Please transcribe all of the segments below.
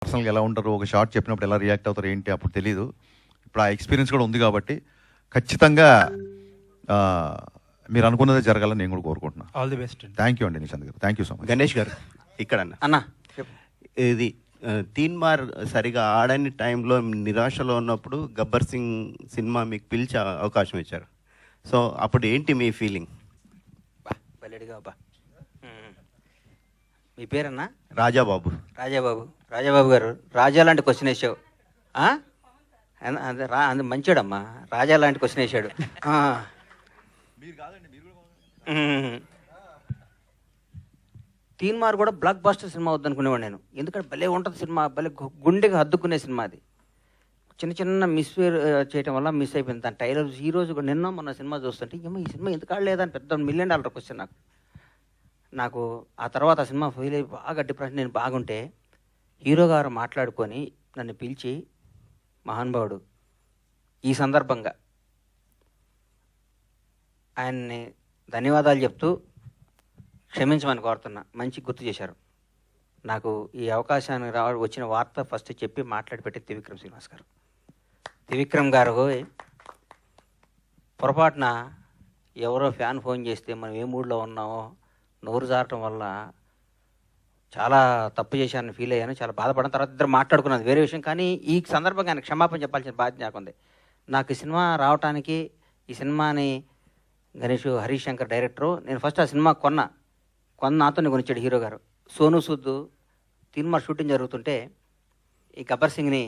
పర్సనల్గా ఎలా ఉంటారు, ఒక షార్ట్ చెప్పినప్పుడు ఎలా రియాక్ట్ అవుతారు ఏంటి అప్పుడు తెలియదు. ఇప్పుడు ఆ ఎక్స్పీరియన్స్ కూడా ఉంది కాబట్టి ఖచ్చితంగా మీరు అనుకున్నదే జరగాలని నేను కూడా కోరుకుంటున్నాను. All the best. Thank you అండి నిశాంత్ గారు, thank you so much. Ganesh గారు ఇక్కడ అన్న ఇది తీన్మార్ సరిగా ఆడని టైంలో నిరాశలో ఉన్నప్పుడు గబ్బర్ సింగ్ సినిమా మీకు పిలిచే అవకాశం ఇచ్చారు. సో అప్పుడు ఏంటి మీ ఫీలింగ్? బల్లెడిగా బా. మీ పేరన్నా? రాజాబాబు. రాజాబాబు గారు, రాజా లాంటి క్వశ్చన్ వేసావు. అందు మంచోడమ్మా, రాజా లాంటి క్వశ్చన్ వేసాడు. తీన్మార్ కూడా బ్లాక్ బాస్టర్ సినిమా వద్దనుకునేవాడు నేను. ఎందుకంటే భలే ఉంటుంది సినిమా, భలే గుండెకి హద్దుకునే సినిమా అది. చిన్న చిన్న మిస్ చేయడం వల్ల మిస్ అయిపోయింది. దాని టైలర్ ఈ రోజు కూడా నిన్న మొన్న సినిమా చూస్తుంటే ఏమో ఈ సినిమా ఎందుకు ఆడలేదని పెద్ద $1 million క్వశ్చన్ నాకు. ఆ తర్వాత ఆ సినిమా ఫెయిల్ అయ్యి బాగా డిప్రెషన్, నేను బాగుంటే హీరో గారు మాట్లాడుకొని నన్ను పిలిచి, మహానుభావుడు, ఈ సందర్భంగా ఆయన్ని ధన్యవాదాలు చెప్తూ క్షమించమని కోరుతున్నా, మంచి గుర్తు చేశారు నాకు. ఈ అవకాశాన్ని వచ్చిన వార్త ఫస్ట్ చెప్పి మాట్లాడి పెట్టి త్రివిక్రమ్ శ్రీనివాస్ గారు. త్రివిక్రమ్ గారు పొరపాటున ఎవరో ఫ్యాన్ ఫోన్ చేస్తే మనం ఏ మూడ్లో ఉన్నామో నోరు జారటం వల్ల చాలా తప్పు చేశానని ఫీల్ అయ్యాను, చాలా బాధపడిన. తర్వాత ఇద్దరు మాట్లాడుకున్నది వేరే విషయం, కానీ ఈ సందర్భంగా ఆయన క్షమాపణ చెప్పాల్సిన బాధ్యత నాకుంది. నాకు ఈ సినిమా రావటానికి, ఈ సినిమాని గణేష్ హరీష్ శంకర్ డైరెక్టరు, నేను ఫస్ట్ ఆ సినిమా కొన్న నాతోనే కొనిచ్చాడు హీరో గారు. సోను సూద్ తీన్మార్ షూటింగ్ జరుగుతుంటే ఈ గబ్బర్ సింగ్ని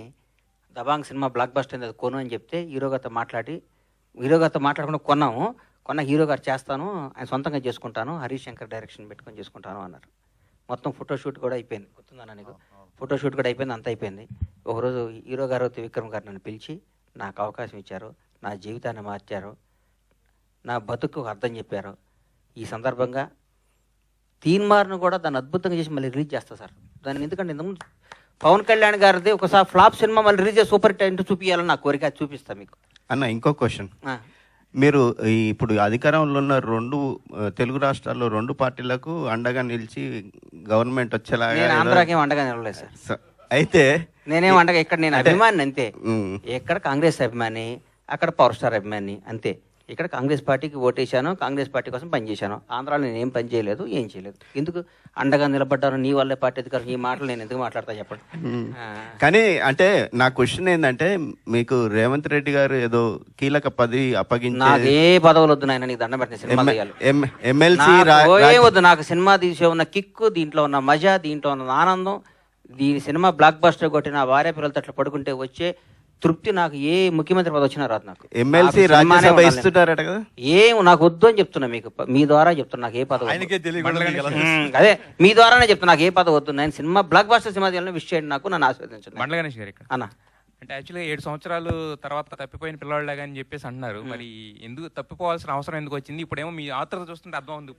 దబాంగ్ సినిమా బ్లాక్ బస్టర్ అయింది, అది కొను అని చెప్తే హీరో గారితో మాట్లాడకుండా కొన్న హీరో గారు చేస్తాను, ఆయన సొంతంగా చేసుకుంటాను, హరీష్ శంకర్ డైరెక్షన్ పెట్టుకొని చేసుకుంటాను అన్నారు. మొత్తం ఫోటోషూట్ కూడా అయిపోయింది, గుర్తుందన్న నీకు? ఫోటోషూట్ కూడా అయిపోయింది, అంతా అయిపోయింది. ఒకరోజు హీరో గారు త్రివిక్రమ్ గారు నన్ను పిలిచి నాకు అవకాశం ఇచ్చారు, నా జీవితాన్ని మార్చారు, నా బతుకు అర్థం చెప్పారు. ఈ సందర్భంగా తీన్మార్ను కూడా దాన్ని అద్భుతంగా చేసి మళ్ళీ రిలీజ్ చేస్తా సార్. దాన్ని ఎందుకంటే ఇంతకుముందు పవన్ కళ్యాణ్ గారిది ఒకసారి ఫ్లాప్ సినిమా మళ్ళీ రిలీజ్ చేసి సూపర్ హిట్ అంటూ చూపించాలని నా కోరిక, చూపిస్తాను మీకు. అన్న ఇంకో క్వశ్చన్, మీరు ఇప్పుడు అధికారంలో ఉన్న తెలుగు రాష్ట్రాల్లో 2 పార్టీలకు అండగా నిలిచి గవర్నమెంట్ వచ్చేలాగా. నేను ఆంధ్రాకేం అండగా నిలవలేదు సార్. అయితే నేనేం అండగా, ఇక్కడ నేను అభిమాని అంతే. ఎక్కడ కాంగ్రెస్ అభిమాని, అక్కడ పవర్ స్టార్ అభిమాని అంతే. ఇక్కడ కాంగ్రెస్ పార్టీకి ఓటేశాను, కాంగ్రెస్ పార్టీ కోసం పనిచేశాను. ఆంధ్రాలో నేను ఏం పని చేయలేదు, ఏం చేయలేదు. ఎందుకు అండగా నిలబడ్డాను, నీ వల్లే పార్టీ అధికారం, ఈ మాటలు నేను ఎందుకు మాట్లాడతా చెప్పండి. కానీ అంటే నా క్వశ్చన్ ఏంటంటే, మీకు రేవంత్ రెడ్డి గారు ఏదో కీలక పదవి అప్పగించి, నాకు ఏ పదవులు వద్దు నాయన, నీకు దండం పెట్టిన సినిమా ఎమ్మెల్సీ వద్దు. నాకు సినిమా తీసే ఉన్న కిక్కు, దీంట్లో ఉన్న మజా, దీంట్లో ఉన్న ఆనందం, దీని సినిమా బ్లాక్ బస్టర్ కొట్టి నా భార్య పిల్లలతో అట్లా పడుకుంటే వచ్చే తృప్తి నాకు ఏ ముఖ్యమంత్రి పదవి వచ్చినా రాదు. నాకు ఎమ్మెల్సీ రాజ్యసభ ఇస్తుంటారట కదా, ఏం నాకు వద్దు అని చెప్తున్నా మీకు, మీ ద్వారా చెప్తున్నా నాకు ఏ పదవి. అదే మీ ద్వారానే చెప్తున్నా నాకు ఏ పదవి వద్దు. నేను సినిమా బ్లాక్ బస్టర్ సినిమా తీయాలని విష్ చేయండి, నాకు నన్ను ఆస్వాదించండి. మండల గణేష్ గారు ఇక్కడ అన్న అంటే యాక్చువల్గా 7 సంవత్సరాలు తర్వాత తప్పిపోయిన పిల్లవాళ్ళగా అని చెప్పేసి అంటున్నారు. మరి ఎందుకు తప్పిపోవాల్సిన అవసరం ఎందుకు వచ్చింది? ఇప్పుడేమో మీ ఆత్రత చూస్తుంటే అర్థం ఉంది.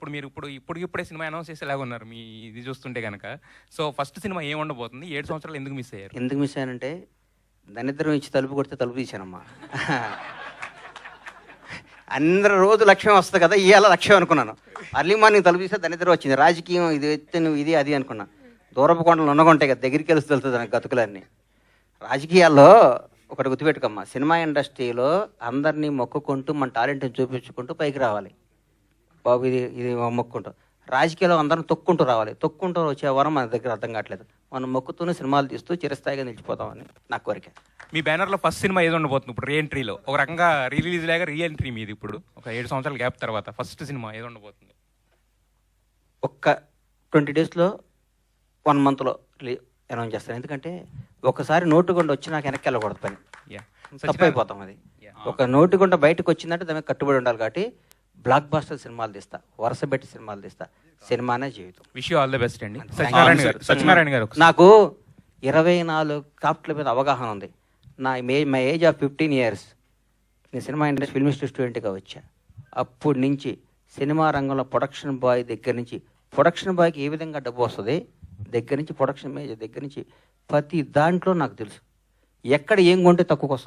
ఇప్పుడే సినిమా అనౌన్స్ చేసేలాగా ఉన్నారు మీ ఇది చూస్తుంటే కనుక. సో ఫస్ట్ సినిమా ఏం ఉండబోతుంది? 7 సంవత్సరాలు ఎందుకు మిస్ అయ్యారు? ఎందుకు మిస్ అయ్యానంటే, దరిద్రం ఇచ్చి తలుపు కొడితే తలుపు తీశానమ్మా. అందరూ రోజు లక్ష్యం వస్తుంది కదా, ఇవాళ లక్ష్యం అనుకున్నాను. అర్లీ మార్నింగ్ తలుపు తీస్తే దరిద్రం వచ్చింది. రాజకీయం ఇది ఎత్తే నువ్వు ఇది అది అనుకున్నా. దూరపు కొండలు ఉన్నగుంటాయి కదా, దగ్గరికి వెళ్తూ వెళ్తుంది నాకు గతుకులన్నీ. రాజకీయాల్లో ఒకటి గుర్తుపెట్టుకోమ్మా, సినిమా ఇండస్ట్రీలో అందరినీ మొక్కుకుంటూ మన టాలెంట్ని చూపించుకుంటూ పైకి రావాలి బాబు, ఇది మొక్కుంటూ. రాజకీయాల్లో అందరం తొక్కుంటూ రావాలి. తొక్కుంటూ వచ్చే వరం మన దగ్గర అర్థం కావట్లేదు. మనం మొక్కుతూనే సినిమాలు తీస్తూ చిరస్థాయిగా నిలిచిపోతామని నా కోరిక. మీ బ్యానర్లో ఫస్ట్ సినిమా ఏది ఉండబోతుంది ఇప్పుడు? రీ ఎంట్రీలో ఒక రకంగా రిలీజ్ లాగా రీ ఎంట్రీ మీది ఇప్పుడు ఒక 7 సంవత్సరాల గ్యాప్ తర్వాత ఫస్ట్ సినిమా ఏది ఉండబోతుంది? ఒక్క 20 daysలో 1 monthలో అనౌన్స్ చేస్తాను. ఎందుకంటే ఒకసారి నోటుగుండ వచ్చి నాకు వెనక్కి వెళ్ళకూడదు, పని తప్పైపోతాం. అది ఒక నోటుగుండ బయటకు వచ్చిందంటే దానికి కట్టుబడి ఉండాలి. కాబట్టి బ్లాక్ బస్టర్ సినిమాలు తీస్తా, వరుస పెట్టి సినిమాలు తీస్తా. సినిమానే జీవితం. Wish you all the best అండి. సత్యనారాయణ గారు, నాకు 24 క్రాఫ్ట్ల మీద అవగాహన ఉంది. మై ఏజ్ ఆఫ్ 15 years నేను సినిమా ఇండస్ట్రీ ఫిల్మ్ ఇన్స్టిట్యూట్ స్టూడెంట్గా వచ్చా. అప్పటి నుంచి సినిమా రంగంలో ప్రొడక్షన్ బాయ్ దగ్గర నుంచి, ప్రొడక్షన్ బాయ్కి ఏ విధంగా డబ్బు వస్తుంది దగ్గర నుంచి, ప్రొడక్షన్ మేనేజర్ దగ్గర నుంచి ప్రతి దాంట్లో నాకు తెలుసు. ఎక్కడ ఏం కొంటే తక్కువకి వస్తుంది